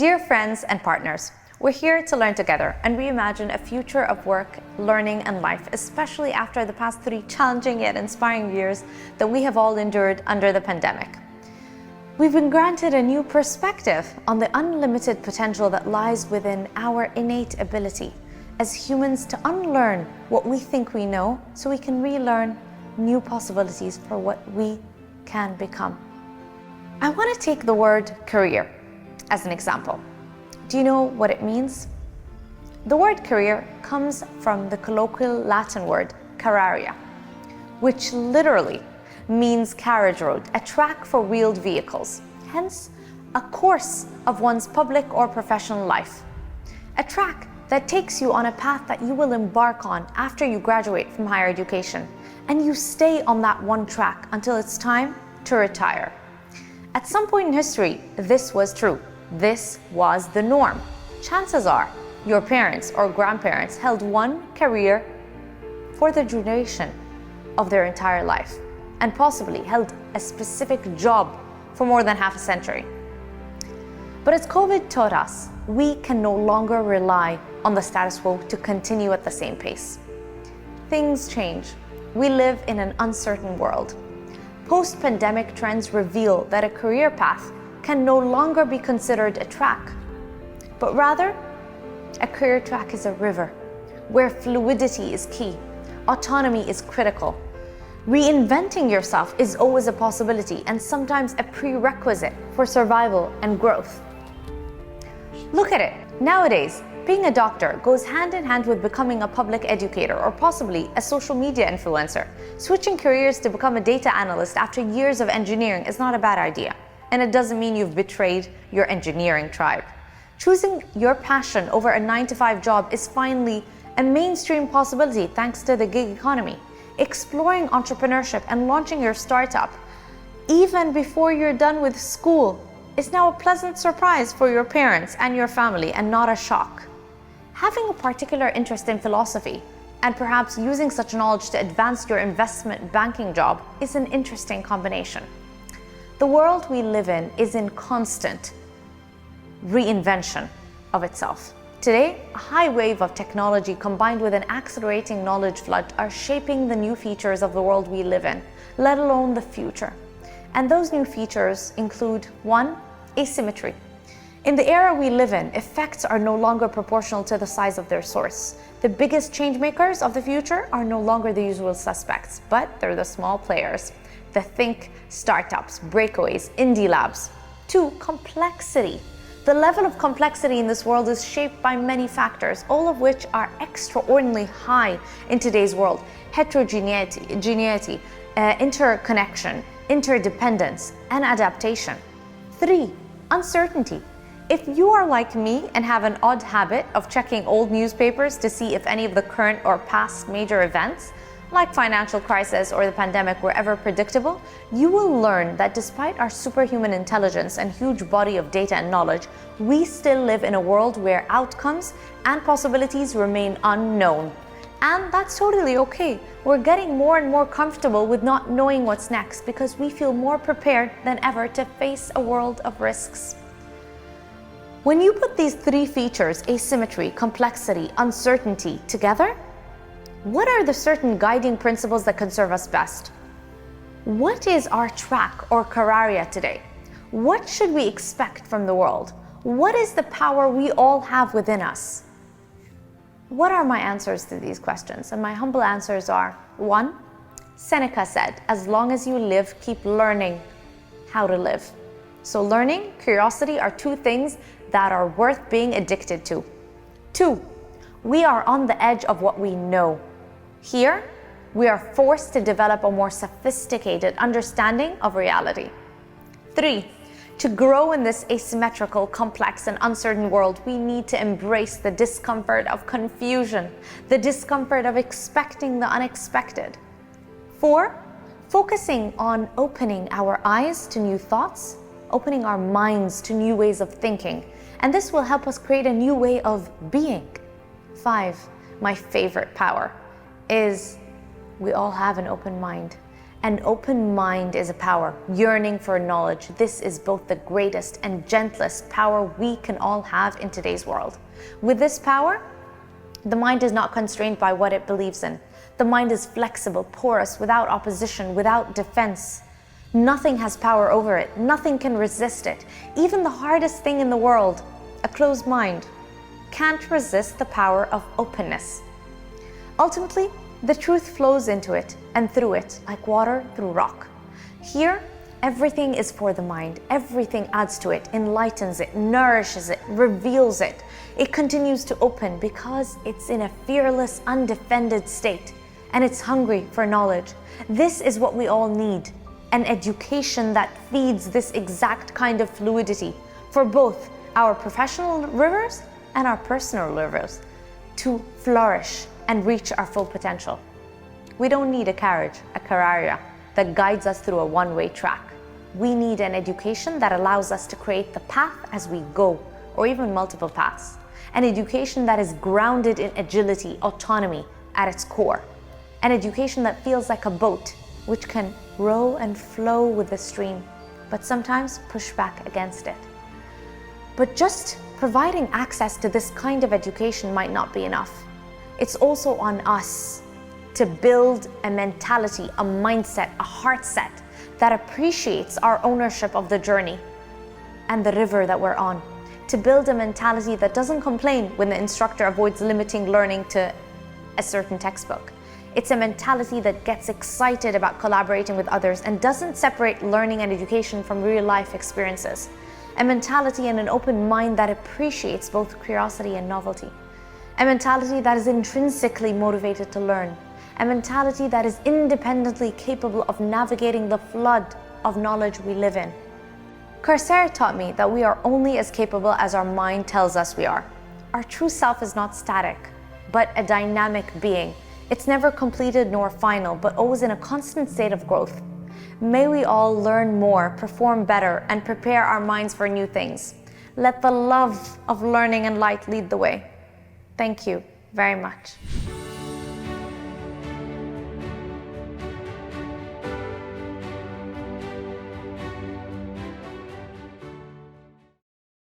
Dear friends and partners, we're here to learn together and reimagine a future of work, learning, and life, especially after the past 3 challenging yet inspiring years that we have all endured under the pandemic. We've been granted a new perspective on the unlimited potential that lies within our innate ability as humans to unlearn what we think we know so we can relearn new possibilities for what we can become. I want to take the word career as an example. Do you know what it means? The word career comes from the colloquial Latin word carraria, which literally means carriage road, a track for wheeled vehicles, hence a course of one's public or professional life. A track that takes you on a path that you will embark on after you graduate from higher education, and you stay on that one track until it's time to retire. At some point in history, this was true. This was the norm. Chances are your parents or grandparents held one career for the duration of their entire life and possibly held a specific job for more than half a century. But as COVID taught us, we can no longer rely on the status quo to continue at the same pace. Things change. We live in an uncertain world. Post-pandemic trends reveal that a career path can no longer be considered a track, but rather a career track is a river where fluidity is key, autonomy is critical. Reinventing yourself is always a possibility and sometimes a prerequisite for survival and growth. Look at it. Nowadays, being a doctor goes hand in hand with becoming a public educator or possibly a social media influencer. Switching careers to become a data analyst after years of engineering is not a bad idea, and it doesn't mean you've betrayed your engineering tribe. Choosing your passion over a 9-to-5 job is finally a mainstream possibility thanks to the gig economy. Exploring entrepreneurship and launching your startup, even before you're done with school, is now a pleasant surprise for your parents and your family and not a shock. Having a particular interest in philosophy and perhaps using such knowledge to advance your investment banking job is an interesting combination. The world we live in is in constant reinvention of itself. Today, a high wave of technology combined with an accelerating knowledge flood are shaping the new features of the world we live in, let alone the future. And those new features include 1. Asymmetry. In the era we live in, effects are no longer proportional to the size of their source. The biggest change makers of the future are no longer the usual suspects, but they're the small players. The think startups, breakaways, indie labs. 2. Complexity. The level of complexity in this world is shaped by many factors, all of which are extraordinarily high in today's world. Heterogeneity, interconnection, interdependence, and adaptation. 3. Uncertainty. If you are like me and have an odd habit of checking old newspapers to see if any of the current or past major events, like financial crisis or the pandemic, were ever predictable, you will learn that despite our superhuman intelligence and huge body of data and knowledge, we still live in a world where outcomes and possibilities remain unknown. And that's totally okay. We're getting more and more comfortable with not knowing what's next because we feel more prepared than ever to face a world of risks. When you put these 3 features, asymmetry, complexity, uncertainty, together, what are the certain guiding principles that can serve us best? What is our track or carraria today? What should we expect from the world? What is the power we all have within us? What are my answers to these questions? And my humble answers are: 1. Seneca said, as long as you live, keep learning how to live. So learning, curiosity are 2 things that are worth being addicted to. 2. We are on the edge of what we know. Here, we are forced to develop a more sophisticated understanding of reality. 3. To grow in this asymmetrical, complex, and uncertain world, we need to embrace the discomfort of confusion, the discomfort of expecting the unexpected. 4. Focusing on opening our eyes to new thoughts, opening our minds to new ways of thinking, and this will help us create a new way of being. 5. My favorite power is we all have an open mind. An open mind is a power, yearning for knowledge. This is both the greatest and gentlest power we can all have in today's world. With this power, the mind is not constrained by what it believes in. The mind is flexible, porous, without opposition, without defense. Nothing has power over it. Nothing can resist it. Even the hardest thing in the world, a closed mind, can't resist the power of openness. Ultimately, the truth flows into it and through it, like water through rock. Here, everything is for the mind. Everything adds to it, enlightens it, nourishes it, reveals it. It continues to open because it's in a fearless, undefended state, and it's hungry for knowledge. This is what we all need, an education that feeds this exact kind of fluidity for both our professional rivers and our personal rivers to flourish and reach our full potential. We don't need a carriage, a carrera, that guides us through a one-way track. We need an education that allows us to create the path as we go, or even multiple paths. An education that is grounded in agility, autonomy at its core. An education that feels like a boat, which can row and flow with the stream, but sometimes push back against it. But just providing access to this kind of education might not be enough. It's also on us to build a mentality, a mindset, a heart set that appreciates our ownership of the journey and the river that we're on. To build a mentality that doesn't complain when the instructor avoids limiting learning to a certain textbook. It's a mentality that gets excited about collaborating with others and doesn't separate learning and education from real life experiences. A mentality and an open mind that appreciates both curiosity and novelty. A mentality that is intrinsically motivated to learn. A mentality that is independently capable of navigating the flood of knowledge we live in. Coursera taught me that we are only as capable as our mind tells us we are. Our true self is not static, but a dynamic being. It's never completed nor final, but always in a constant state of growth. May we all learn more, perform better, and prepare our minds for new things. Let the love of learning and light lead the way. Thank you very much.